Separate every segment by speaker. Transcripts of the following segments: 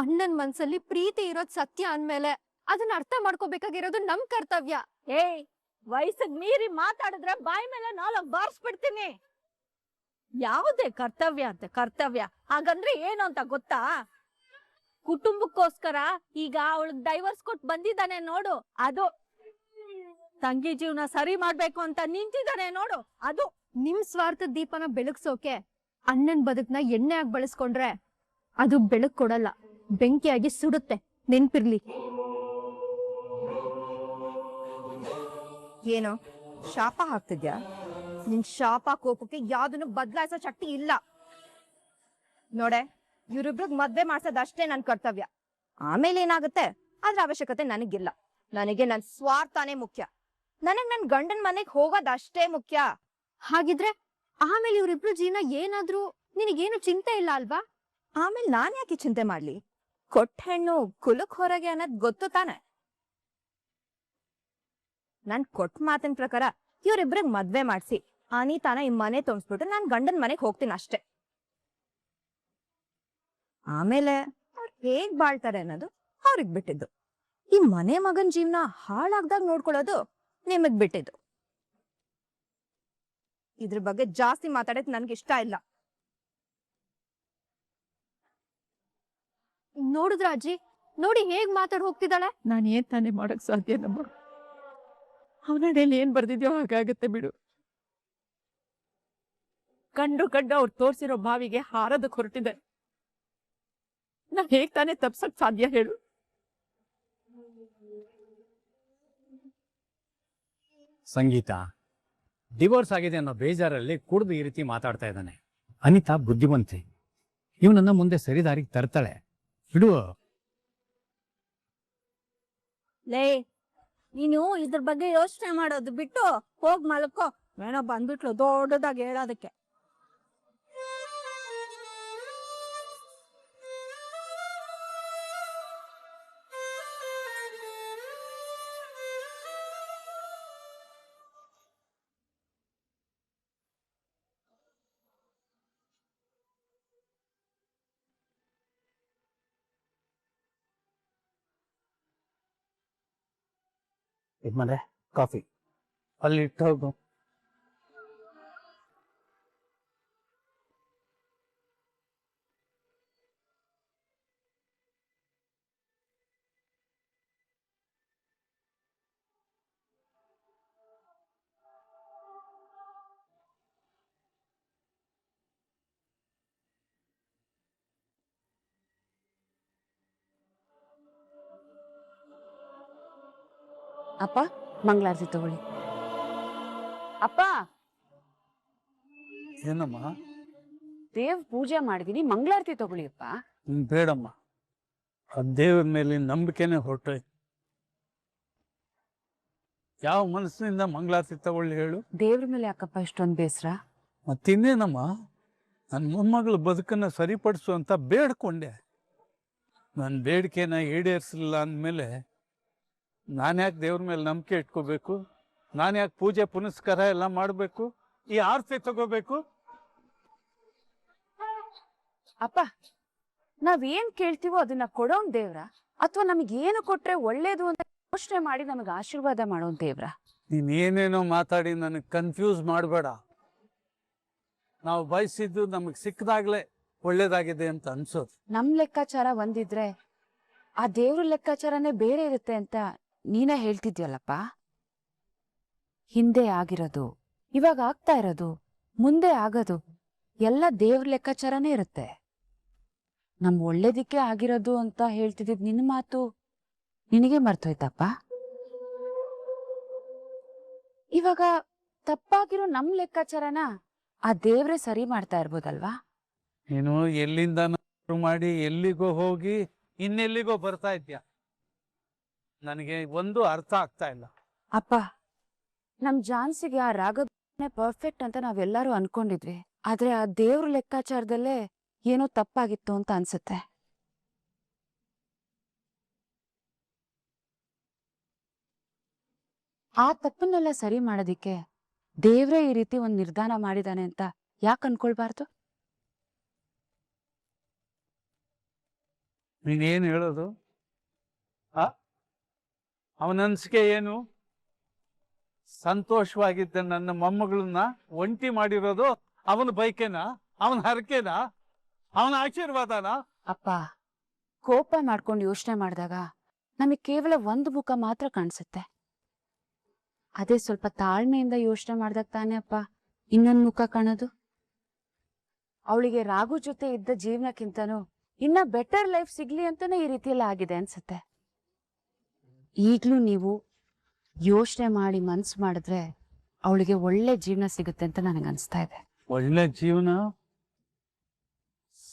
Speaker 1: ಅಣ್ಣನ್ ಮನ್ಸಲ್ಲಿ ಪ್ರೀತಿ ಇರೋದ್ ಸತ್ಯ ಅಂದ್ಮೇಲೆ ಅದನ್ನ ಅರ್ಥ ಮಾಡ್ಕೋಬೇಕಾಗಿರೋದು ನಮ್ ಕರ್ತವ್ಯ.
Speaker 2: ಏಯ್, ವಯಸ್ಸಿಗೆ ಮೀರಿ ಮಾತಾಡಿದ್ರೆ ಬಾಯಿ ಮೇಲೆ ನಾಲ್ಕು ಬಾರಿಸ್ಬಿಡ್ತೀನಿ. ಯಾವುದೇ ಕರ್ತವ್ಯ ಅಂತ ಕರ್ತವ್ಯ, ಹಾಗಂದ್ರೆ ಏನು ಅಂತ ಗೊತ್ತಾ? ಕುಟುಂಬಕ್ಕೋಸ್ಕರ ಈಗ ಅವಳಿಗೆ ಡೈವರ್ಸ್ ಕೊಟ್ಟು ಬಂದಿದ್ದಾನೆ ನೋಡು, ಅದು. ತಂಗಿ ಜೀವನ ಸರಿ ಮಾಡ್ಬೇಕು ಅಂತ ನಿಂತಿದ್ದಾನೆ ನೋಡು, ಅದು.
Speaker 1: ನಿಮ್ ಸ್ವಾರ್ಥ ದೀಪನ ಬೆಳಗ್ಸೋಕೆ ಅಣ್ಣನ್ ಬದುಕ್ನ ಎಣ್ಣೆ ಆಗಿ ಬಳಸ್ಕೊಂಡ್ರೆ ಅದು ಬೆಳಕ್ ಕೊಡಲ್ಲ, ಬೆಂಕಿಯಾಗಿ ಸುಡುತ್ತೆ. ನೆನ್ಪಿರ್ಲಿ.
Speaker 3: ಏನೋ ಶಾಪ ಹಾಕ್ತಿದ್ಯಾ? ನಿನ್ ಶಾಪ ಕೋಪಕ್ಕೆ ಯಾವ್ದನ್ನು ಬದಲಾಯಿಸೋ ಶಕ್ತಿ ಇಲ್ಲ ನೋಡೆ. ಇವ್ರಿಬ್ರಿಗೆ ಮದ್ವೆ ಮಾಡ್ಸೋದಷ್ಟೇ ನನ್ ಕರ್ತವ್ಯ. ಆಮೇಲೆ ಏನಾಗುತ್ತೆ ಅದ್ರ ಅವಶ್ಯಕತೆ ನನಗಿಲ್ಲ. ನನಗೆ ನನ್ ಸ್ವಾರ್ಥನೇ ಮುಖ್ಯ. ನನಗ್ ನನ್ ಗಂಡನ್ ಮನೆಗ್ ಹೋಗೋದಷ್ಟೇ ಮುಖ್ಯ.
Speaker 1: ಹಾಗಿದ್ರೆ ಆಮೇಲೆ ಇವ್ರಿಬ್ರು ಜೀವನ ಏನಾದ್ರೂ ನಿನಗೇನು ಚಿಂತೆ ಇಲ್ಲ ಅಲ್ವಾ?
Speaker 3: ಆಮೇಲೆ ನಾನ್ ಯಾಕೆ ಚಿಂತೆ ಮಾಡ್ಲಿ? ಕೊಟ್ಟ ಹೆಣ್ಣು ಕುಲಕ್ ಹೊರಗೆ ಅನ್ನೋದ್ ಗೊತ್ತು ತಾನೆ. ನಾನ್ ಕೊಟ್ಟ ಮಾತಿನ ಪ್ರಕಾರ ಇವ್ರಿಬ್ರಿಗೆ ಮದ್ವೆ ಮಾಡ್ಸಿ ಅನಿತಾನ ಈ ಮನೆ ತುಂಬಿಸ್ಬಿಟ್ಟು ನಾನ್ ಗಂಡನ್ ಮನೆಗ್ ಹೋಗ್ತೀನಿ ಅಷ್ಟೇ. ಆಮೇಲೆ ಅವ್ರು ಹೇಗ್ ಬಾಳ್ತಾರೆ ಅನ್ನೋದು ಅವ್ರಿಗ್ ಬಿಟ್ಟಿದ್ದು. ಈ ಮನೆ ಮಗನ್ ಜೀವನ ಹಾಳಾಗ್ದಾಗ ನೋಡ್ಕೊಳ್ಳೋದು ನಿಮಗ್ ಬಿಟ್ಟಿದ್ದು. ಇದ್ರ ಬಗ್ಗೆ ಜಾಸ್ತಿ ಮಾತಾಡೋದ್ ನನ್ಗೆ ಇಷ್ಟ ಇಲ್ಲ.
Speaker 1: ನೋಡಿದ್ರ ಅಜ್ಜಿ, ನೋಡಿ ಹೇಗ್ ಮಾತಾಡ್ ಹೋಗ್ತಿದ್ದಾಳೆ.
Speaker 4: ನಾನು ಏನ್ ತಾನೇ ಮಾಡಕ್ ಸಾಧ್ಯ ನಮ್ಮ ಅವನಡೆಯಲ್ಲಿ ಏನ್ ಬರ್ದಿದ್ಯೋ ಹಾಗಾಗತ್ತೆ ಬಿಡು. ಕಂಡು ಅವ್ರು ತೋರ್ಸಿರೋ ಬಾವಿಗೆ ಹಾರದಕ್ಕೆ ಹೊರಟಿದೆ. ನಾವ್ ಹೇಗ್ ತಾನೇ ತಪ್ಸಕ್ ಸಾಧ್ಯ ಹೇಳು?
Speaker 5: ಸಂಗೀತ ಡಿವೋರ್ಸ್ ಆಗಿದೆ ಅನ್ನೋ ಬೇಜಾರಲ್ಲಿ ಕುಡ್ದು ಈ ರೀತಿ ಮಾತಾಡ್ತಾ ಇದ್ದಾನೆ. ಅನಿತಾ ಬುದ್ಧಿವಂತೆ, ಇವನನ್ನ ಮುಂದೆ ಸರಿದಾರಿಗೆ ತರ್ತಾಳೆ. ಬಿಡು.
Speaker 2: ಲೇ, ನೀನು ಇದ್ರ ಬಗ್ಗೆ ಯೋಚನೆ ಮಾಡೋದು ಬಿಟ್ಟು ಹೋಗ್ ಮಲ್ಕೋ. ಏನೋ ಬಂದ್ಬಿಟ್ಲು ದೊಡ್ಡದಾಗಿ ಹೇಳೋದಕ್ಕೆ.
Speaker 5: ಇದ್ಮೇಲೆ ಕಾಫಿ ಅಲ್ಲಿ ಇಟ್ಟು ಹೋಗು.
Speaker 6: ಅಪ್ಪ, ಮಂಗಳಾರತಿ ತಗೊಳ್ಳಿ. ಅಪ್ಪ,
Speaker 7: ಏನಮ್ಮ?
Speaker 6: ದೇವ್ ಪೂಜೆ ಮಾಡಿದೀನಿ, ಮಂಗಳಾರತಿ ತಗೊಳ್ಳಿ ಅಪ್ಪ.
Speaker 7: ಬೇಡಮ್ಮ, ಆ ದೇವ್ರ ಮೇಲೆ ನಂಬಿಕೆನೆ ಹೊರಟೋಯ್ತು. ಯಾವ ಮನಸ್ಸಿನಿಂದ ಮಂಗಳಾರತಿ ತಗೊಳ್ಳಿ ಹೇಳು?
Speaker 6: ದೇವ್ರ ಮೇಲೆ ಯಾಕಪ್ಪ ಇಷ್ಟೊಂದು ಬೇಸರ?
Speaker 7: ಮತ್ತಿನ್ನೇನಮ್ಮ, ನನ್ನ ಮೊಮ್ಮಗಳ ಬದುಕನ್ನು ಸರಿಪಡಿಸು ಅಂತ ಬೇಡ್ಕೊಂಡೆ. ನನ್ನ ಬೇಡಿಕೆನ ಈಡೇರಿಸಲಿಲ್ಲ ಅಂದಮೇಲೆ ನಾನು ಯಾಕೆ ದೇವ್ರ ಮೇಲೆ ನಂಬಿಕೆ ಇಟ್ಕೋಬೇಕು? ನಾನು ಯಾಕೆ ಪೂಜೆ ಪುನಸ್ಕಾರ ಎಲ್ಲ ಮಾಡಬೇಕು? ಈ ಆರತಿ ತಗೋಬೇಕು?
Speaker 6: ಅಪ್ಪ, ನಾವೇನ್ ಕೇಳ್ತೀವೋ ಅದನ್ನ ಕೊಡೋನ್ ದೇವ್ರ, ಅಥವಾ ನಮಗೇನು ಕೊಟ್ರೆ ಒಳ್ಳೇದು ಅಂತ ಯೋಚನೆ ಮಾಡಿ ನಮಗೆ ಆಶೀರ್ವಾದ ಮಾಡೋನ್ ದೇವ್ರ?
Speaker 7: ನೀನೇನೇನೋ ಮಾತಾಡಿ ನನಗೆ ಕನ್ಫ್ಯೂಸ್ ಮಾಡಬೇಡ. ನಾವು ಬಯಸಿದ್ದು ನಮಗೆ ಸಿಕ್ಕದಾಗ್ಲೇ ಒಳ್ಳೇದಾಗಿದೆ ಅಂತ ಅನ್ಸೋದು.
Speaker 6: ನಮ್ ಲೆಕ್ಕಾಚಾರ ಒಂದಿದ್ರೆ ಆ ದೇವ್ರ ಲೆಕ್ಕಾಚಾರನೇ ಬೇರೆ ಇರುತ್ತೆ ಅಂತ ನೀನೇ ಹೇಳ್ತಿದ್ಯಲ್ಲಪ್ಪ. ಹಿಂದೆ ಆಗಿರೋದು, ಇವಾಗ ಆಗ್ತಾ ಇರೋದು, ಮುಂದೆ ಆಗೋದು ಎಲ್ಲ ದೇವ್ರ ಲೆಕ್ಕಾಚಾರನೇ ಇರುತ್ತೆ. ನಮ್ ಒಳ್ಳೇದಿಕ್ಕೆ ಆಗಿರೋದು ಅಂತ ಹೇಳ್ತಿದ್ದಿದ್ ನಿನ್ನ ಮಾತು ನಿನಗೆ ಮರ್ತೋಯ್ತಪ್ಪ. ಇವಾಗ ತಪ್ಪಾಗಿರೋ ನಮ್ ಲೆಕ್ಕಾಚಾರನ ಆ ದೇವ್ರೇ ಸರಿ ಮಾಡ್ತಾ ಇರ್ಬೋದಲ್ವಾ?
Speaker 7: ನೀನು ಎಲ್ಲಿಂದ ಮಾಡಿ ಎಲ್ಲಿಗೋ ಹೋಗಿ ಇನ್ನೆಲ್ಲಿಗೋ ಬರ್ತಾ ಇದ್ಯಾ. ನನಗೆ ಒಂದು ಅರ್ಥ ಆಗ್ತಾ ಇಲ್ಲ.
Speaker 6: ಅಪ್ಪ, ನಮ್ ಜಾನ್ಸಿಗೆ ಆ ರಾಗ ಪರ್ಫೆಕ್ಟ್ ಅಂತ ನಾವೆಲ್ಲರೂ ಅನ್ಕೊಂಡಿದ್ವಿ. ಆದ್ರೆ ಆ ದೇವ್ರ ಲೆಕ್ಕಾಚಾರದಲ್ಲೇ ಏನೋ ತಪ್ಪಾಗಿತ್ತು ಅಂತ ಅನ್ಸುತ್ತೆ. ಆ ತಪ್ಪನ್ನೆಲ್ಲ ಸರಿ ಮಾಡೋದಿಕ್ಕೆ ದೇವ್ರೇ ಈ ರೀತಿ ಒಂದ್ ನಿರ್ಧಾರ ಮಾಡಿದಾನೆ ಅಂತ ಯಾಕೆ ಅನ್ಕೊಳ್ಬಾರ್ದು?
Speaker 7: ನೀನೇನು ಹೇಳೋದು? ಅವನ ಅನಿಸಿಕೆ ಏನು? ಸಂತೋಷವಾಗಿದ್ದ ನನ್ನ ಮೊಮ್ಮಗಳನ್ನ ಒಂಟಿ ಮಾಡಿರೋದು ಅವನ ಬೈಕೆನಾ, ಅವನ ಹರಕೆನಾ, ಅವನ ಆಶೀರ್ವಾದನಾ?
Speaker 6: ಅಪ್ಪ, ಕೋಪ ಮಾಡ್ಕೊಂಡು ಯೋಚನೆ ಮಾಡಿದಾಗ ನಮಗೆ ಕೇವಲ ಒಂದು ಮುಖ ಮಾತ್ರ ಕಾಣಿಸುತ್ತೆ. ಅದೇ ಸ್ವಲ್ಪ ತಾಳ್ಮೆಯಿಂದ ಯೋಚನೆ ಮಾಡ್ದಾಗ ತಾನೇ ಅಪ್ಪ ಇನ್ನೊಂದು ಮುಖ ಕಾಣೋದು. ಅವಳಿಗೆ ರಾಘು ಜೊತೆ ಇದ್ದ ಜೀವನಕ್ಕಿಂತನೂ ಇನ್ನ ಬೆಟರ್ ಲೈಫ್ ಸಿಗ್ಲಿ ಅಂತಾನೆ ಈ ರೀತಿಯೆಲ್ಲ ಆಗಿದೆ ಅನ್ಸುತ್ತೆ. ಈಗ್ಲೂ ನೀವು ಯೋಚನೆ ಮಾಡಿ ಮನ್ಸು ಮಾಡಿದ್ರೆ ಅವಳಿಗೆ ಒಳ್ಳೆ ಜೀವನ ಸಿಗುತ್ತೆ ಅಂತ ನನಗನ್ಸ್ತಾ ಇದೆ.
Speaker 7: ಒಳ್ಳೆ ಜೀವನ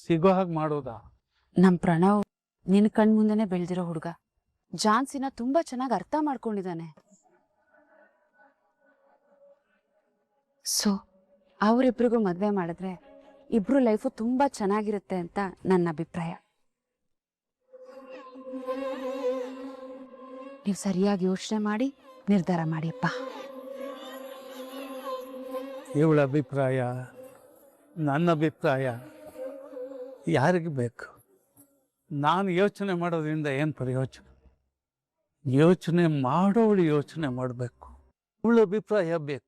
Speaker 7: ಸಿಗೋ ಹಾಗೆ ಮಾಡೋದಾ?
Speaker 6: ನಮ್ ಪ್ರಣವ್ ನಿನ್ ಕಣ್ ಮುಂದೆನೆ ಬೆಳೆದಿರೋ ಹುಡುಗ. ಜಾನ್ಸಿನ ತುಂಬಾ ಚೆನ್ನಾಗಿ ಅರ್ಥ ಮಾಡ್ಕೊಂಡಿದ್ದಾನೆ. ಸೊ ಅವರಿಬ್ರಿಗೂ ಮದ್ವೆ ಮಾಡಿದ್ರೆ ಇಬ್ರು ಲೈಫು ತುಂಬಾ ಚೆನ್ನಾಗಿರುತ್ತೆ ಅಂತ ನನ್ನ ಅಭಿಪ್ರಾಯ. ನೀವು ಸರಿಯಾಗಿ ಯೋಚನೆ ಮಾಡಿ ನಿರ್ಧಾರ ಮಾಡಿಯಪ್ಪ.
Speaker 7: ಇವಳ ಅಭಿಪ್ರಾಯ, ನನ್ನ ಅಭಿಪ್ರಾಯ ಯಾರಿಗೆ ಬೇಕು? ನಾನು ಯೋಚನೆ ಮಾಡೋದ್ರಿಂದ ಏನು ಪ್ರಯೋಜನ? ಯೋಚನೆ ಮಾಡೋಳು ಯೋಚನೆ ಮಾಡಬೇಕು. ಇವಳ ಅಭಿಪ್ರಾಯ ಬೇಕು.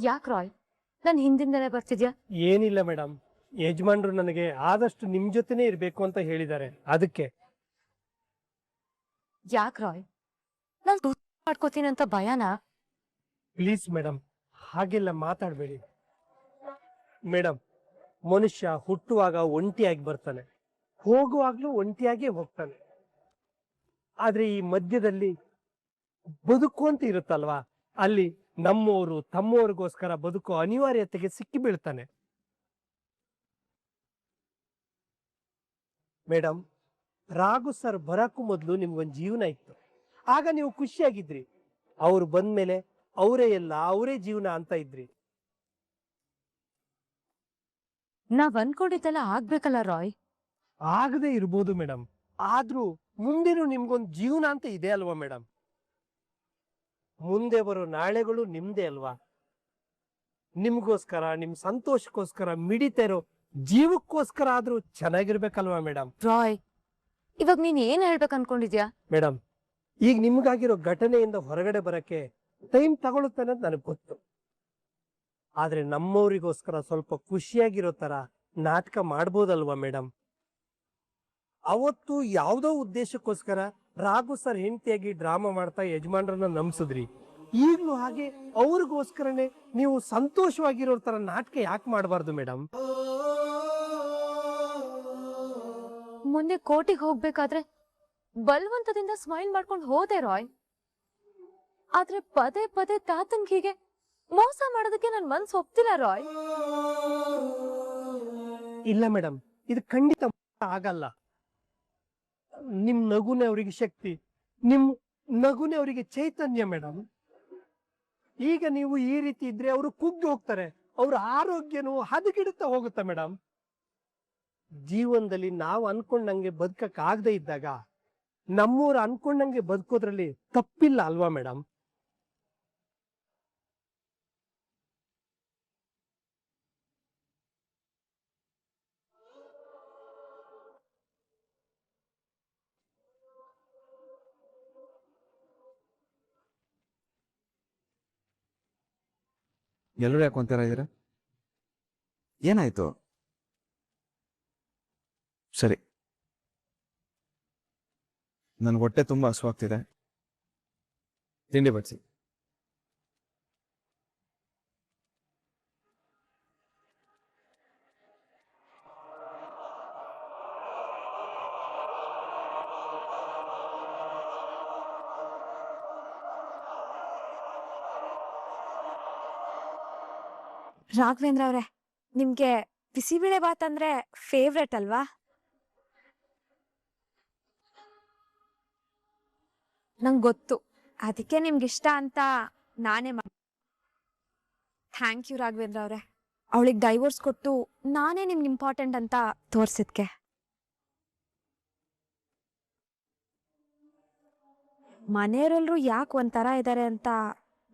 Speaker 1: ಯಾಕೆ ರಾಯ್ ನನ್ ಹಿಂದಿಂದನೇ ಬರ್ತಿದ್ಯಾ?
Speaker 8: ಏನಿಲ್ಲ ಮೇಡಮ್, ಯಜಮಾನ್ರು ನನಗೆ ಆದಷ್ಟು ನಿಮ್ ಜೊತೆನೇ ಇರ್ಬೇಕು ಅಂತ ಹೇಳಿದ್ದಾರೆ, ಅದಕ್ಕೆ.
Speaker 1: ಯಾಕೆ ರಾಯ್ ನಾನ್ ಮಾಡ್ಕೋತೀನಿ ಅಂತ ಭಯನಾ?
Speaker 8: ಪ್ಲೀಸ್ ಮೇಡಮ್, ಹಾಗೆಲ್ಲ ಮಾತಾಡಬೇಡಿ ಮೇಡಮ್. ಮನುಷ್ಯ ಹುಟ್ಟುವಾಗ ಒಂಟಿಯಾಗಿ ಬರ್ತಾನೆ, ಹೋಗುವಾಗ್ಲೂ ಒಂಟಿಯಾಗಿ ಹೋಗ್ತಾನೆ. ಆದ್ರೆ ಈ ಮಧ್ಯದಲ್ಲಿ ಬದುಕು ಅಂತ ಇರುತ್ತಲ್ವಾ, ಅಲ್ಲಿ ನಮ್ಮವರು ತಮ್ಮವ್ರಿಗೋಸ್ಕರ ಬದುಕೋ ಅನಿವಾರ್ಯತೆಗೆ ಸಿಕ್ಕಿ ಬೀಳ್ತಾನೆ. ಮೇಡಮ್, ರಾಘು ಸರ್ ಬರಕ್ಕೂ ಮೊದಲು ನಿಮ್ಗೊಂದು ಜೀವನ ಇತ್ತು, ಆಗ ನೀವು ಖುಷಿಯಾಗಿದ್ರಿ. ಅವ್ರು ಬಂದ್ಮೇಲೆ ಅವರೇ ಎಲ್ಲ, ಅವರೇ ಜೀವನ ಅಂತ ಇದ್ರಿ.
Speaker 1: ನಾವ್ ಅನ್ಕೊಂಡಿದ್ದೆಲ್ಲ ಆಗ್ಬೇಕಲ್ಲ ರಾಯ್.
Speaker 8: ಆಗದೆ ಇರ್ಬೋದು ಮೇಡಮ್, ಆದ್ರೂ ಮುಂದಿನ ನಿಮ್ಗೊಂದು ಜೀವನ ಅಂತ ಇದೆ ಅಲ್ವಾ ಮೇಡಮ್? ಮುಂದೆ ಬರೋ ನಾಳೆಗಳು ನಿಮ್ದೇ ಅಲ್ವಾ? ನಿಮ್ಗೋಸ್ಕರ, ನಿಮ್ ಸಂತೋಷಕ್ಕೋಸ್ಕರ ಮಿಡಿತಾ ಇರೋ ಜೀವಕ್ಕೋಸ್ಕರ ಆದ್ರೂ ಚೆನ್ನಾಗಿರ್ಬೇಕಲ್ವಾ ಮೇಡಮ್?
Speaker 1: ರಾಯ್, ಇವಾಗ ನೀನ್ ಏನ್ ಹೇಳ್ಬೇಕು ಅನ್ಕೊಂಡಿದ್ಯಾ?
Speaker 8: ಮೇಡಮ್, ಈಗ ನಿಮ್ಗಾಗಿರೋ ಘಟನೆಯಿಂದ ಹೊರಗಡೆ ಬರಕ್ಕೆ ಟೈಮ್ ತಗೊಳುತ್ತೆ ಅನ್ನೋದು ನನಗೆ ಗೊತ್ತು. ಆದ್ರೆ ನಮ್ಮವರಿಗೋಸ್ಕರ ಸ್ವಲ್ಪ ಖುಷಿಯಾಗಿರೋ ತರ ನಾಟಕ ಮಾಡ್ಬೋದಲ್ವಾ ಮೇಡಮ್? ಅವತ್ತು ಯಾವುದೋ ಉದ್ದೇಶಕ್ಕೋಸ್ಕರ ರಾಘು ಸರ್ ಹೆಂಡತಿಯಾಗಿ ಡ್ರಾಮಾ ಮಾಡ್ತಾ ಯಜಮಾನ್ರನ್ನ ನಂಬಿಸಿದ್ರಿ. ಈಗ್ಲೂ ಹಾಗೆ ಅವ್ರಿಗೋಸ್ಕರನೇ ನೀವು ಸಂತೋಷವಾಗಿರೋ ತರ ನಾಟಕ ಯಾಕೆ ಮಾಡಬಾರ್ದು ಮೇಡಮ್?
Speaker 1: ಮೊನ್ನೆ ಕೋರ್ಟಿಗೆ ಹೋಗ್ಬೇಕಾದ್ರೆ ಬಲವಂತದಿಂದ ಸ್ಮೈಲ್ ಮಾಡ್ಕೊಂಡು ಹೋದೆ ರಾಯ್. ಆದ್ರೆ ಪದೇ ಪದೇ ತಾತನ್ಗೆ ಹೀಗೆ ಮೋಸ ಮಾಡೋದಕ್ಕೆ ನನ್ ಮನ್ಸು ಒಪ್ತಿಲ್ಲ ರಾಯ್.
Speaker 8: ಇಲ್ಲ ಮೇಡಮ್, ಇದು ಖಂಡಿತ ಆಗಲ್ಲ. ನಿಮ್ ನಗುನೆ ಅವರಿಗೆ ಶಕ್ತಿ, ನಿಮ್ ನಗುನೆ ಅವರಿಗೆ ಚೈತನ್ಯ ಮೇಡಮ್. ಈಗ ನೀವು ಈ ರೀತಿ ಇದ್ರೆ ಅವರು ಕುಗ್ಗಿ ಹೋಗ್ತಾರೆ, ಅವ್ರ ಆರೋಗ್ಯನೂ ಹದಗೆಡುತ್ತಾ ಹೋಗುತ್ತೆ ಮೇಡಮ್. ಜೀವನದಲ್ಲಿ ನಾವು ಅನ್ಕೊಂಡಂಗೆ ಬದುಕಕ್ ಆಗದೆ ಇದ್ದಾಗ ನಮ್ಮೂರು ಅನ್ಕೊಂಡಂಗೆ ಬದುಕೋದ್ರಲ್ಲಿ ತಪ್ಪಿಲ್ಲ ಅಲ್ವಾ ಮೇಡಮ್?
Speaker 9: ಎಲ್ಲರೂ ಯಾಕೆ ಒಂಥರ ಇದ್ದೀರಾ? ಏನಾಯ್ತು? ಸರಿ, ನನ್ಗೆ ಹೊಟ್ಟೆ ತುಂಬ ಹಸುವಾಗ್ತಿದೆ, ತಿಂಡಿ ಬಡಿಸಿ.
Speaker 3: ರಾಘವೇಂದ್ರ ಅವ್ರೆ, ನಿಮ್ಗೆ ಬಿಸಿಬೇಳೆ ಬಾತ್ ಅಂದ್ರೆ ಫೇವ್ರೆಟ್ ಅಲ್ವಾ? ನಂಗೆ ಗೊತ್ತು, ಅದಕ್ಕೆ ನಿಮ್ಗೆ ಇಷ್ಟ ಅಂತ ನಾನೇ ಥ್ಯಾಂಕ್ ಯು ರಾಘವೇಂದ್ರ ಅವ್ರೆ, ಅವಳಿಗೆ ಡೈವೋರ್ಸ್ ಕೊಟ್ಟು ನಾನೇ ನಿಮ್ಗೆ ಇಂಪಾರ್ಟೆಂಟ್ ಅಂತ ತೋರ್ಸಿದ್ಕೆ. ಮನೆಯವರೆಲ್ಲರೂ ಯಾಕೆ ಒಂಥರ ಇದ್ದಾರೆ ಅಂತ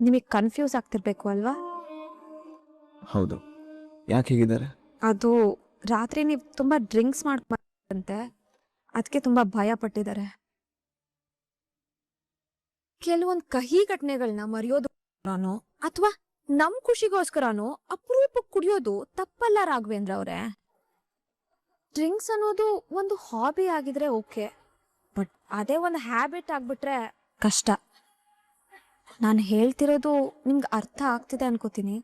Speaker 3: ನಿಮಗೆ ಕನ್ಫ್ಯೂಸ್ ಆಗ್ತಿರ್ಬೇಕು ಅಲ್ವಾ?
Speaker 9: ಹೌದು, ಯಾಕೆ ಹೀಗಿದ್ದಾರೆ?
Speaker 3: ಅದು ರಾತ್ರಿ ನೀವು ತುಂಬಾ ಡ್ರಿಂಕ್ಸ್ ಮಾಡ್ಕೊಂತೆ, ಅದಕ್ಕೆ ತುಂಬಾ ಭಯ ಪಟ್ಟಿದ್ದಾರೆ. ಕೆಲವೊಂದು ಕಹಿ ಘಟನೆಗಳನ್ನ ಮರೆಯೋದು ಅಥವಾ ನಮ್ ಖುಷಿಗೋಸ್ಕರನೋ ಅಪರೂಪಕ್ಕೆ ಕುಡಿಯೋದು ತಪ್ಪಲ್ಲ ರಾಘವೇಂದ್ರ ಅವರೇ. ಡ್ರಿಂಕ್ಸ್ ಅನ್ನೋದು ಒಂದು ಹಾಬಿ ಆಗಿದ್ರೆ ಓಕೆ, ಬಟ್ ಅದೇ ಒಂದು ಹ್ಯಾಬಿಟ್ ಆಗ್ಬಿಟ್ರೆ ಕಷ್ಟ. ನಾನು ಹೇಳ್ತಿರೋದು ನಿಮ್ಗೆ ಅರ್ಥ ಆಗ್ತಿದೆ ಅನ್ಕೋತೀನಿ.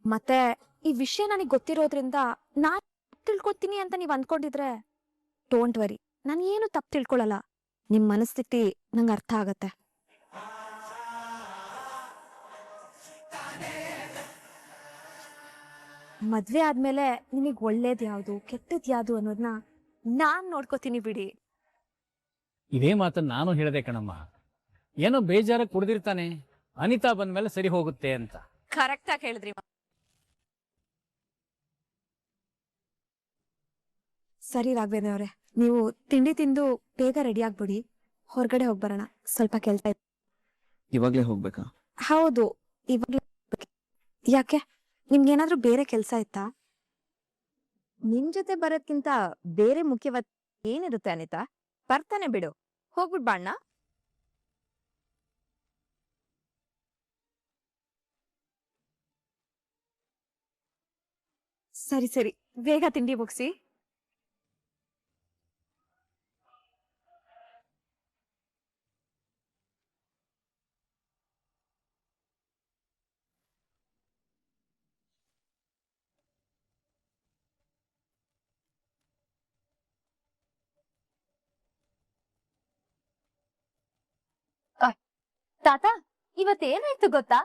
Speaker 3: ಮತ್ತೆ ಈ ವಿಷಯ ನನಗೆ ಗೊತ್ತಿರೋದ್ರಿಂದ ನಾನು ತಿಳ್ಕೊತೀನಿ ಅಂತ ನೀವು ಅಂದ್ಕೊಂಡಿದ್ರೆ ಡೋಂಟ್ ವರಿ, ನಾನು ಏನು ತಪ್ಪು ತಿಳ್ಕೊಳ್ಳಲ್ಲ. ನಿಮ್ಮ ಮನಸ್ಥಿತಿ ನಂಗೆ ಅರ್ಥ ಆಗತ್ತೆ. ಮದ್ವೆ ಆದ್ಮೇಲೆ ನಿಮಗೆ ಒಳ್ಳೇದ್ ಯಾವ್ದು ಕೆಟ್ಟದ್ ಯಾವ್ದು ಅನ್ನೋದನ್ನ ನಾನ್ ನೋಡ್ಕೋತೀನಿ ಬಿಡಿ.
Speaker 5: ಇದೇ ಮಾತನ್ನ ನಾನು ಹೇಳಿದೆ ಕಣಮ್ಮ. ಏನೋ ಬೇಜಾರ ಕುಡ್ದಿರ್ತಾನೆ, ಅನಿತಾ ಬಂದ್ಮೇಲೆ ಸರಿ ಹೋಗುತ್ತೆ ಅಂತ.
Speaker 3: ಕರೆಕ್ಟ್ ಆಗಿ ಹೇಳಿದ್ರಿ. ಸರಿ ರಾಘವೇಂದ್ರ ಅವರೇ, ನೀವು ತಿಂಡಿ ತಿಂದು ಬೇಗ ರೆಡಿ ಆಗ್ಬಿಡಿ, ಹೊರಗಡೆ ಹೋಗ್ಬರೋಣ, ಸ್ವಲ್ಪ ಕೆಲ್ಸ ಇದೆ.
Speaker 9: ಇವಾಗ್ಲೇ ಹೋಗ್ಬೇಕಾ?
Speaker 3: ಹೌದು, ಇವಾಗ್ಲೇ. ಯಾಕೆ, ನಿಮ್ಗೇನಾದ್ರೂ ಬೇರೆ ಕೆಲ್ಸ ಇತ್ತಾ? ನಿಮ್ ಜೊತೆ ಬರೋದ್ಕಿಂತ ಬೇರೆ ಮುಖ್ಯವಾದ ಏನಿರುತ್ತೆ ಅನಿತಾ? ಬರ್ತಾನೆ ಬಿಡು, ಹೋಗ್ಬಿಟ್ ಬಾಣ್ಣ. ಸರಿ ಸರಿ, ಬೇಗ ತಿಂಡಿ ಮುಗಿಸಿ.
Speaker 1: ತಾತ, ಇವತ್ತೇನಾಯ್ತು ಗೊತ್ತಾ?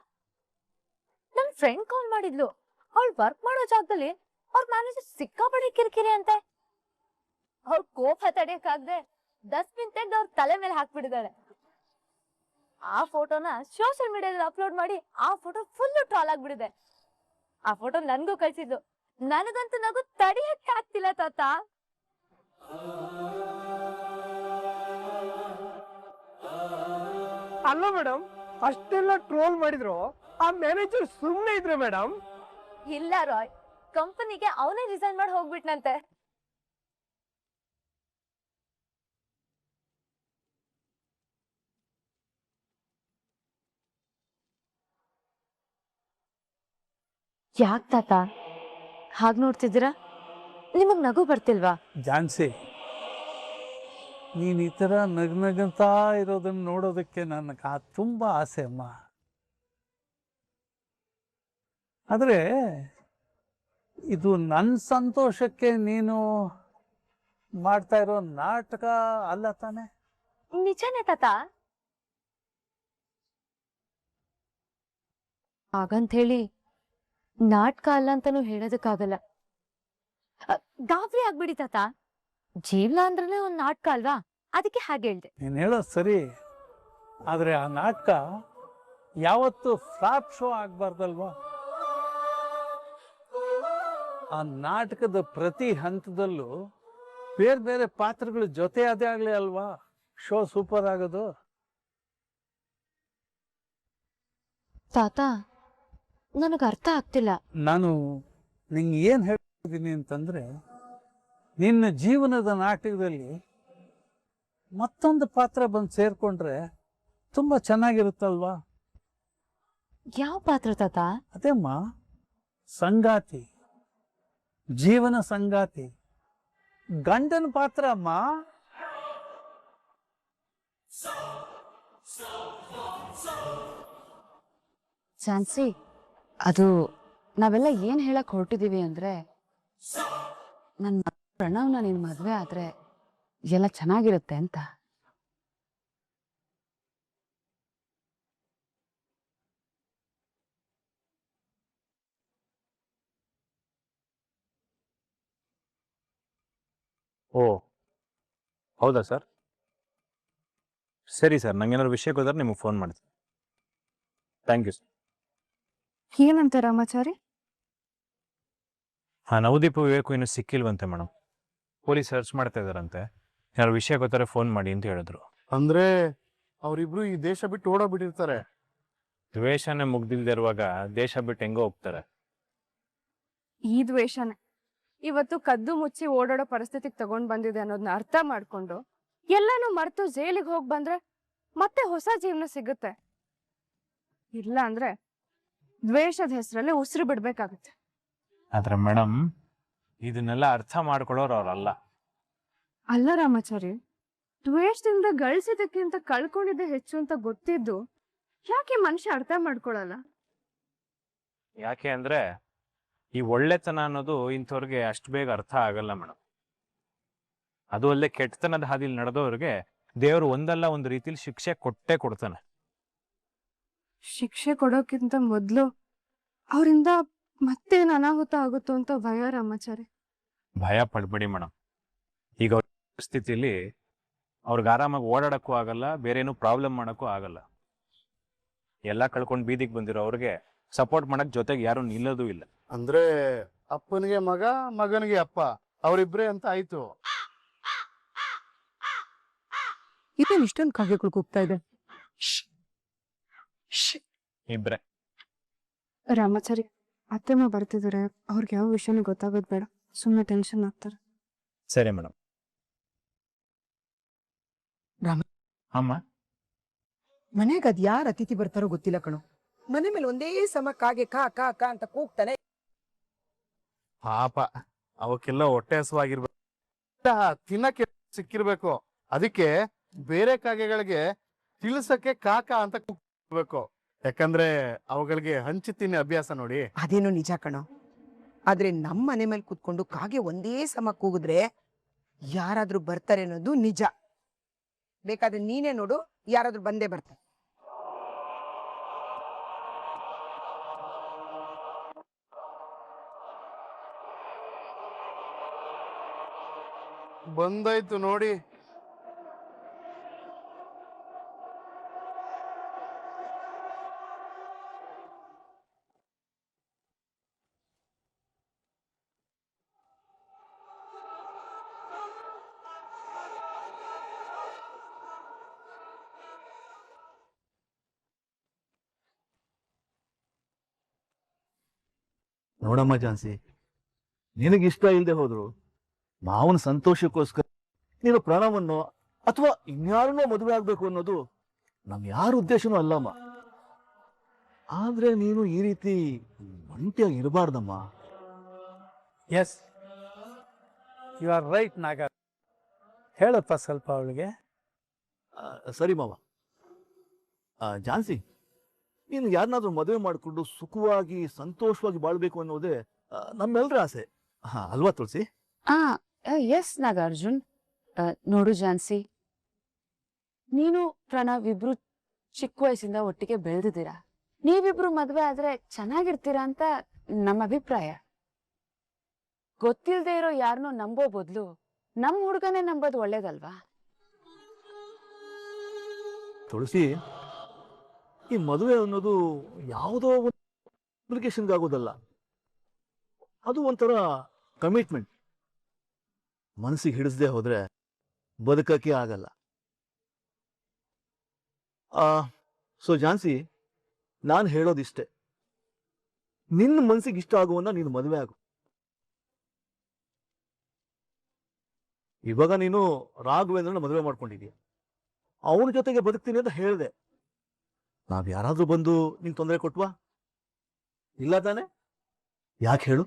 Speaker 1: ನನ್ ಫ್ರೆಂಡ್ ಕಾಲ್ ಮಾಡಿದ್ಲು. ಅವಳು ವರ್ಕ್ ಮಾಡೋ ಜಾಗದಲ್ಲಿ ಅವ್ರ ಮ್ಯಾನೇಜರ್ ಸಿಕ್ಕಾಪಟ್ಟೆ ಕಿರಿಕಿರಿ ಅಂತೆ. ಅವ್ರ ಕೋಪ ತಡೆಯಕ್ಕಾಗದೆ ಡಸ್ಟ್ಬಿನ್ ತೆಗ್ದು ಅವ್ರ ತಲೆ ಮೇಲೆ ಹಾಕ್ಬಿಟ್ಟಿದ್ದಾಳೆ. ಆ ಫೋಟೋನ ಸೋಷಿಯಲ್ ಮೀಡಿಯಾದಲ್ಲಿ ಅಪ್ಲೋಡ್ ಮಾಡಿ ಆ ಫೋಟೋ ಫುಲ್ ಟ್ರಾಲ್ ಆಗ್ಬಿಡಿದೆ. ಆ ಫೋಟೋ ನನ್ಗೂ ಕಳ್ಸಿದ್ಲು. ನನಗಂತೂ ನಗು ತಡಿಯಕ್ಕೆ ಆಗ್ತಿಲ್ಲ ತಾತ.
Speaker 8: ಅಲ್ಲ ಮೇಡಮ್, ಅಷ್ಟೆಲ್ಲ ಟ್ರೋಲ್ ಮಾಡಿದ್ರು ಆ ಮ್ಯಾನೇಜರ್ ಸುಮ್ಮನೆ ಇದ್ರೆ ಮೇಡಮ್?
Speaker 1: ಇಲ್ಲ ರಾಯ್, ಕಂಪನಿಗೆ ಅವನೇ ರಿಸೈನ್ ಮಾಡಿ ಹೋಗ್ಬಿಟ್ನಂತೆ. ಯಾಕ್ ತಾತ ಹಾಗ್ ನೋಡ್ತಿದ್ದೀರಾ? ನಿಮಗ್ ನಗು ಬರ್ತಿಲ್ವಾ?
Speaker 7: ಜಾನ್ಸಿ, ನೀನು ಈ ಥರ ನಗ್ನಗಂತ ಇರೋದನ್ನ ನೋಡೋದಕ್ಕೆ ನನಗೆ ತುಂಬ ಆಸೆ ಅಮ್ಮ. ಆದರೆ ಇದು ನನ್ನ ಸಂತೋಷಕ್ಕೆ ನೀನು ಮಾಡ್ತಾ ಇರೋ ನಾಟಕ ಅಲ್ಲ ತಾನೆ?
Speaker 1: ನಿಜನೇ ತಾತ. ಹಾಗಂತ ಹೇಳಿ ನಾಟಕ ಅಲ್ಲ ಅಂತಾನು ಹೇಳೋದಕ್ಕಾಗಲ್ಲ. ಗಾಬರಿ ಆಗ್ಬಿಡಿ ತಾತ, ಜೀವನ ಅಂದ್ರೆ ಒಂದ್ ನಾಟಕ ಅಲ್ವಾ, ಅದಕ್ಕೆ ಹಾಗೆ ಹೇಳ್ದೆ.
Speaker 7: ನೀನು ಹೇಳೋದು ಸರಿ, ಆದರೆ ಆ ನಾಟಕ ಯಾವತ್ತು ಫ್ಲಾಪ್ ಶೋ ಆಗಬಾರ್ದಲ್ವಾ? ಆ ನಾಟಕದ ಪ್ರತಿ ಹಂತದಲ್ಲೂ ಬೇರೆ ಬೇರೆ ಪಾತ್ರಗಳ ಜೊತೆ ಅದೇ ಆಗಲಿ ಅಲ್ವಾ ಶೋ ಸೂಪರ್ ಆಗೋದು.
Speaker 1: ತಾತ, ನನಗೆ ಅರ್ಥ ಆಗ್ತಿಲ್ಲ.
Speaker 7: ನಾನು ನಿಂಗೆ ಏನು ಹೇಳ್ತಿದ್ದೀನಿ ಅಂತಂದ್ರೆ, ನಿನ್ನ ಜೀವನದ ನಾಟಕದಲ್ಲಿ ಮತ್ತೊಂದು ಪಾತ್ರ ಬಂದು ಸೇರ್ಕೊಂಡ್ರೆ ತುಂಬಾ ಚೆನ್ನಾಗಿರುತ್ತಲ್ವಾ?
Speaker 1: ಯಾವ ಪಾತ್ರ ತಾತ?
Speaker 7: ಅದೇಮ್ಮ, ಸಂಗಾತಿ, ಜೀವನ ಸಂಗಾತಿ, ಗಂಡನ ಪಾತ್ರ ಅಮ್ಮ.
Speaker 6: ಚಾನ್ಸಿ, ಅದು ನಾವೆಲ್ಲ ಏನ್ ಹೇಳಕ್ ಹೊರಟಿದೀವಿ ಅಂದ್ರೆ, ನನ್ನ ಪ್ರಣವ್ನ ನಿನ್ ಮದ್ವೆ ಆದ್ರೆ ಎಲ್ಲ ಚೆನ್ನಾಗಿರುತ್ತೆ ಅಂತ.
Speaker 10: ಓ ಹೌದಾ ಸರ್? ಸರಿ ಸರ್, ನಂಗೇನಾದ್ರು ವಿಷಯ ಗೊತ್ತಾದ್ರೆ ನಿಮಗೆ ಫೋನ್ ಮಾಡ್ತೀನಿ. Thank you sir.
Speaker 3: ಏನಂತ ರಾಮಾಚಾರಿ?
Speaker 10: ಹಾಂ, ನವದೀಪ ವಿವೇಕು ಇನ್ನೂ ಸಿಕ್ಕಿಲ್ವಂತೆ ಮೇಡಮ್. ಪೊಲೀಸ್ ಸರ್ಚ್ ಮಾಡ್ತಾ ಇದ್ದಾರಂತೆ. ಏನಾದ್ರು ವಿಷಯ ಗೊತ್ತಾರೆ ಫೋನ್ ಮಾಡಿ ಅಂತ ಹೇಳಿದ್ರು.
Speaker 11: ಅಂದ್ರೆ
Speaker 7: ಅವರಿಬ್ರು ಈ ದೇಶ ಬಿಟ್ಟು ಓಡೋಗ್ಬಿಟ್ಟಿರ್ತಾರೆ.
Speaker 10: ದ್ವೇಷನೇ ಮುಗ್ದಿಲ್ದೇ ಇರುವಾಗ ದೇಶ ಬಿಟ್ಟು ಹೆಂಗೋ ಹೋಗ್ತಾರೆ.
Speaker 1: ಈ ದ್ವೇಷನೇ ಇವತ್ತು ಕದ್ದು ಮುಚ್ಚಿ ಓಡಾಡೋ ಪರಿಸ್ಥಿತಿಗೆ ತಗೊಂಡ್ ಬಂದಿದೆ ಅನ್ನೋದನ್ನ ಅರ್ಥ ಮಾಡ್ಕೊಂಡು ಎಲ್ಲಾನು ಮರೆತು ಜೈಲಿಗೆ ಹೋಗಿ ಬಂದ್ರೆ ಮತ್ತೆ ಹೊಸ ಜೀವನ ಸಿಗುತ್ತೆ. ಇಲ್ಲ ಅಂದ್ರೆ ದ್ವೇಷದ ಹೆಸರಲ್ಲಿ ಉಸಿರು ಬಿಡ್ಬೇಕಾಗುತ್ತೆ.
Speaker 10: ಆದ್ರೆ ಮೇಡಮ್, ಇದನ್ನೆಲ್ಲ ಅರ್ಥ ಮಾಡ್ಕೊಳ್ಳೋರು ಅವ್ರಲ್ಲ.
Speaker 1: ಅಲ್ಲ ರಾಮಾಚಾರಿ, ದ್ವೇಷದಿಂದ ಗಳಿಸಿದಕ್ಕಿಂತ ಕಳ್ಕೊಂಡಿದ್ದೆ ಹೆಚ್ಚು ಅಂತ ಗೊತ್ತಿದ್ದು ಯಾಕೆ ಮನುಷ್ಯ ಅರ್ಥ ಮಾಡ್ಕೊಳಲ್ಲ?
Speaker 10: ಯಾಕೆ ಅಂದ್ರೆ ಈ ಒಳ್ಳೆತನ ಅನ್ನೋದು ಇಂಥವ್ರಿಗೆ ಅಷ್ಟು ಬೇಗ ಅರ್ಥ ಆಗಲ್ಲ ಮೇಡಮ್. ಅದು ಅಲ್ಲದೆ ಕೆಟ್ಟತನದ ಹಾದಿಲಿ ನಡೆದವ್ರಿಗೆ ದೇವರು ಒಂದಲ್ಲ ಒಂದು ರೀತಿಲಿ ಶಿಕ್ಷೆ ಕೊಟ್ಟೇ ಕೊಡ್ತಾನೆ.
Speaker 1: ಶಿಕ್ಷೆ ಕೊಡೋಕ್ಕಿಂತ ಮೊದ್ಲು ಅವರಿಂದ ಮತ್ತೇನ್ ಅನಾಹುತ ಆಗುತ್ತೋ ಅಂತ ಭಯ ರಾಮಾಚಾರಿ.
Speaker 10: ಭಯ ಪಡ್ಬೇಡಿ ಮೇಡಮ್. ಈಗ ಅವ್ರ ಪರಿಸ್ಥಿತಿಲಿ ಅವ್ರಿಗೆ ಆರಾಮಾಗಿ ಓಡಾಡಕ್ಕೂ ಆಗಲ್ಲ, ಬೇರೇನು ಪ್ರಾಬ್ಲಮ್ ಮಾಡಕ್ಕೂ ಆಗಲ್ಲ. ಎಲ್ಲ ಕಳ್ಕೊಂಡು ಬೀದಿಗೆ ಬಂದಿರೋ ಅವ್ರಿಗೆ ಸಪೋರ್ಟ್ ಮಾಡಕ್ ಜೊತೆಗೆ ಯಾರು ನಿಲ್ಲೋದು ಇಲ್ಲ.
Speaker 7: ಅಂದ್ರೆ ಅಪ್ಪನಿಗೆ ಮಗ, ಮಗನಿಗೆ ಅಪ್ಪ, ಅವರಿಬ್ರೇ ಅಂತ ಆಯ್ತು.
Speaker 4: ಇದೇನು ಇಷ್ಟೊಂದು ಕಾಗೆಗಳು ಕೂಗ್ತಾ ಇದೆ?
Speaker 10: ಇಬ್ರೆ.
Speaker 1: ರಾಮಾಚಾರಿ, ಅತ್ತೆಮ್ಮ ಬರ್ತಿದಾರೆ, ಅವ್ರಿಗೆ ಯಾವ ವಿಷಯನೂ ಗೊತ್ತಾಗೋದು ಬೇಡ, ಸುಮ್ಮನೆ ಟೆನ್ಷನ್ ಆಗ್ತಾರೆ.
Speaker 10: ಸರಿ ಮೇಡಮ್. ಅಮ್ಮ,
Speaker 11: ಮನೆಗೆ ಅದ್ ಯಾರ ಅತಿಥಿ ಬರ್ತಾರೋ ಗೊತ್ತಿಲ್ಲ ಕಣೋ. ಮನೆ ಮೇಲೆ ಒಂದೇ ಸಮ ಕಾಗೆ ಕಾ ಕಾ ಕಾ ಅಂತ ಕೂಗ್ತಾನೆ.
Speaker 7: ಪಾಪ ಅವಕ್ಕೆಲ್ಲ ಹೊಟ್ಟೆ ಹಸುವಾಗಿರ್ಬೇಕು, ತಿನ್ನಕ್ಕೆ ಸಿಕ್ಕಿರ್ಬೇಕು. ಅದಕ್ಕೆ ಬೇರೆ ಕಾಗೆಗಳಿಗೆ ತಿಳಿಸಕ್ಕೆ ಕಾಕ ಅಂತ ಕೂಗ್ಬೇಕು. ಯಾಕಂದ್ರೆ ಅವುಗಳಿಗೆ ಹಂಚಿ ತಿನ್ನಿ ಅಭ್ಯಾಸ ನೋಡಿ.
Speaker 11: ಅದೇನೋ ನಿಜ ಕಣೋ. ಆದ್ರೆ ನಮ್ಮ ಮನೆ ಮೇಲೆ ಕೂತ್ಕೊಂಡು ಕಾಗೆ ಒಂದೇ ಸಮ ಕೂಗಿದ್ರೆ ಯಾರಾದ್ರೂ ಬರ್ತಾರೆ ಅನ್ನೋದು ನಿಜ. ಬೇಕಾದ್ರೆ ನೀನೇ ನೋಡು, ಯಾರಾದ್ರೂ ಬಂದೇ ಬರ್ತಾರೆ.
Speaker 7: ಬಂದಾಯ್ತು ನೋಡಿ.
Speaker 12: ನೋಡಮ್ಮ ಝಾನ್ಸಿ, ನಿನಗಿಷ್ಟ ಇಲ್ಲದೆ ಹೋದ್ರು ಮಾವನ ಸಂತೋಷಕ್ಕೋಸ್ಕರ ನೀನು ಪ್ರಾಣವನ್ನು ಅಥವಾ ಇನ್ಯಾರನ್ನೋ ಮದುವೆ ಆಗ್ಬೇಕು ಅನ್ನೋದು ನಮ್ ಯಾರ ಉದ್ದೇಶನೂ ಅಲ್ಲಮ್ಮ. ಆದ್ರೆ ನೀನು ಈ ರೀತಿ ಒಂಟಿಯಾಗಿ ಇರಬಾರ್ದಮ್ಮ.
Speaker 8: ಎಸ್, ಯು ಆರ್ ರೈಟ್ ನಾಗ. ಹೇಳಪ್ಪ ಸ್ವಲ್ಪ ಅವಳಿಗೆ.
Speaker 12: ಸರಿ ಮಾವ. ಝಾನ್ಸಿ, ನೀನು ಯಾರನ್ನಾದ್ರೂ ಮದುವೆ ಮಾಡಿಕೊಂಡು ಸುಖವಾಗಿ ಸಂತೋಷವಾಗಿ ಬಾಳ್ಬೇಕು ಅನ್ನೋದೇ ನಮ್ಮೆಲ್ಲರ ಆಸೆ, ಅಲ್ವಾ ತುಳಸಿ?
Speaker 6: ಎಸ್ ನಾಗಾರ್ಜುನ್. ನೋಡು ಝಾನ್ಸಿ, ನೀನು ಪ್ರಣವ್ ಇಬ್ರು ಚಿಕ್ಕ ವಯಸ್ಸಿಂದ ಒಟ್ಟಿಗೆ ಬೆಳೆದಿದ್ದೀರಾ. ನೀವಿಬ್ರು ಮದ್ವೆ ಆದ್ರೆ ಚೆನ್ನಾಗಿರ್ತೀರಾ ಅಂತ ನಮ್ಮ ಅಭಿಪ್ರಾಯ. ಗೊತ್ತಿಲ್ದೇ ಇರೋ ಯಾರನ್ನೋ ನಂಬೋ ಬದ್ಲು ನಮ್ ಹುಡುಗನೇ ನಂಬೋದು ಒಳ್ಳೇದಲ್ವಾ?
Speaker 12: ತುಳಸಿ, ಈ ಮದುವೆ ಅನ್ನೋದು ಯಾವುದೋ ಒಂದು ಅಪ್ಲಿಕೇಶನ್ಗೆ ಆಗೋದಲ್ಲ. ಅದು ಒಂಥರ ಕಮಿಟ್ಮೆಂಟ್. ಮನಸ್ಸಿಗೆ ಹಿಡಿಸದೆ ಹೋದ್ರೆ ಬದುಕಕ್ಕೆ ಆಗಲ್ಲ. ಸೊ ಝಾನ್ಸಿ, ನಾನು ಹೇಳೋದಿಷ್ಟೇ, ನಿನ್ನ ಮನಸ್ಸಿಗೆ ಇಷ್ಟ ಆಗುವನ್ನ ನೀನು ಮದುವೆ ಆಗು. ಇವಾಗ ನೀನು ರಾಘವೇಂದ್ರನ ಮದುವೆ ಮಾಡ್ಕೊಂಡಿದೀಯ, ಅವನ ಜೊತೆಗೆ ಬದುಕ್ತೀನಿ ಅಂತ ಹೇಳಿದೆ. ನಾವ್ ಯಾರಾದ್ರೂ ಬಂದು ನಿಂಗೆ ತೊಂದರೆ ಕೊಟ್ವಾ? ಇಲ್ಲ ತಾನೆ? ಯಾಕೆ ಹೇಳು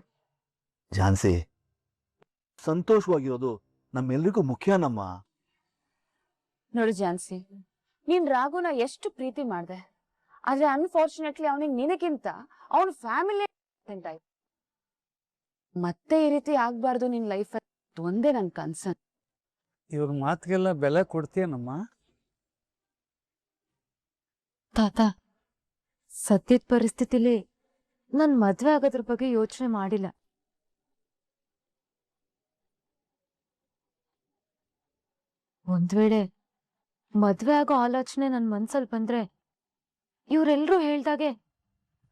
Speaker 12: ಝಾನ್ಸಿ? ಸಂತೋಷವಾಗಿರೋದು ನಮ್ಮೆಲ್ರಿಗೂ ಮುಖ್ಯನಮ್ಮ.
Speaker 6: ನೋಡು ಝಾನ್ಸಿ, ನೀನ್ ರಾಘುನ ಎಷ್ಟು ಪ್ರೀತಿ ಮಾಡ್ದೆ, ಆದ್ರೆ ಅನ್ಫಾರ್ಚುನೇಟ್ಲಿ ಅವನಿಗೆ ನಿನಗಿಂತ ಅವನ ಫ್ಯಾಮಿಲಿ ಆಯ್ತು. ಮತ್ತೆ ಈ ರೀತಿ ಆಗ್ಬಾರ್ದು ನಿನ್ ಲೈಫ್, ಒಂದೇ ನನ್ ಕನ್ಸನ್.
Speaker 8: ಇವ್ರ ಮಾತಿಗೆಲ್ಲ ಬೆಲೆ ಕೊಡ್ತೀಯನಮ್ಮ?
Speaker 1: ತಾತ, ಸದ್ಯದ ಪರಿಸ್ಥಿತಿಲಿ ನನ್ ಮದ್ವೆ ಆಗೋದ್ರ ಬಗ್ಗೆ ಯೋಚನೆ ಮಾಡಿಲ್ಲ. ಒಂದ್ ವೇಳೆ ಮದ್ವೆ ಆಗೋ ಆಲೋಚನೆ ನನ್ ಮನ್ಸಲ್ಲಿ ಬಂದ್ರೆ ಇವ್ರೆಲ್ರೂ ಹೇಳ್ದಾಗೆ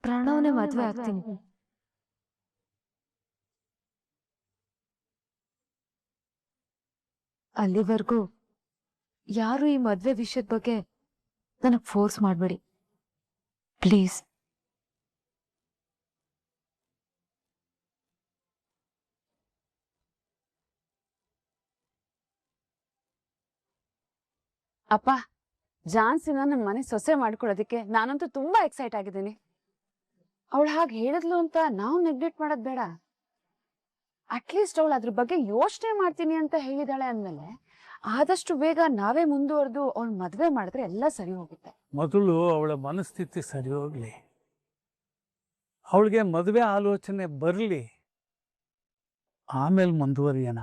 Speaker 1: ಪ್ರಣವ್ನೇ ಮದ್ವೆ ಆಗ್ತೀನಿ. ಅಲ್ಲಿವರೆಗೂ ಯಾರು ಈ ಮದ್ವೆ ವಿಷಯದ ಬಗ್ಗೆ ನನಗ್ ಫೋರ್ಸ್ ಮಾಡ್ಬೇಡಿ ಪ್ಲೀಸ್.
Speaker 6: ಅಪ್ಪ, ಜಾನ್ಸಿನ ನಮ್ಮ ಮನೆ ಸೊಸೆ ಮಾಡ್ಕೊಳ್ಳೋದಕ್ಕೆ ನಾನಂತೂ ತುಂಬಾ ಎಕ್ಸೈಟ್ ಆಗಿದ್ದೀನಿ. ಅವಳು ಹಾಗೆ ಹೇಳಿದ್ಲು ಅಂತ ನಾವು ನೆಗ್ಲೆಕ್ಟ್ ಮಾಡೋದ್ ಬೇಡ. ಅಟ್ಲೀಸ್ಟ್ ಅವಳು ಅದ್ರ ಬಗ್ಗೆ ಯೋಚನೆ ಮಾಡ್ತೀನಿ ಅಂತ ಹೇಳಿದಾಳೆ ಅಂದ್ಮೇಲೆ ಆದಷ್ಟು ಬೇಗ ನಾವೇ ಮುಂದುವರೆದು ಅವಳು ಮದ್ವೆ ಮಾಡಿದ್ರೆ ಎಲ್ಲ ಸರಿ ಹೋಗುತ್ತೆ.
Speaker 7: ಮೊದಲು ಅವಳ ಮನಸ್ಥಿತಿ ಸರಿ ಹೋಗ್ಲಿ, ಅವಳಿಗೆ ಮದುವೆ ಆಲೋಚನೆ ಬರಲಿ, ಆಮೇಲೆ ಮುಂದುವರಿಯೋಣ.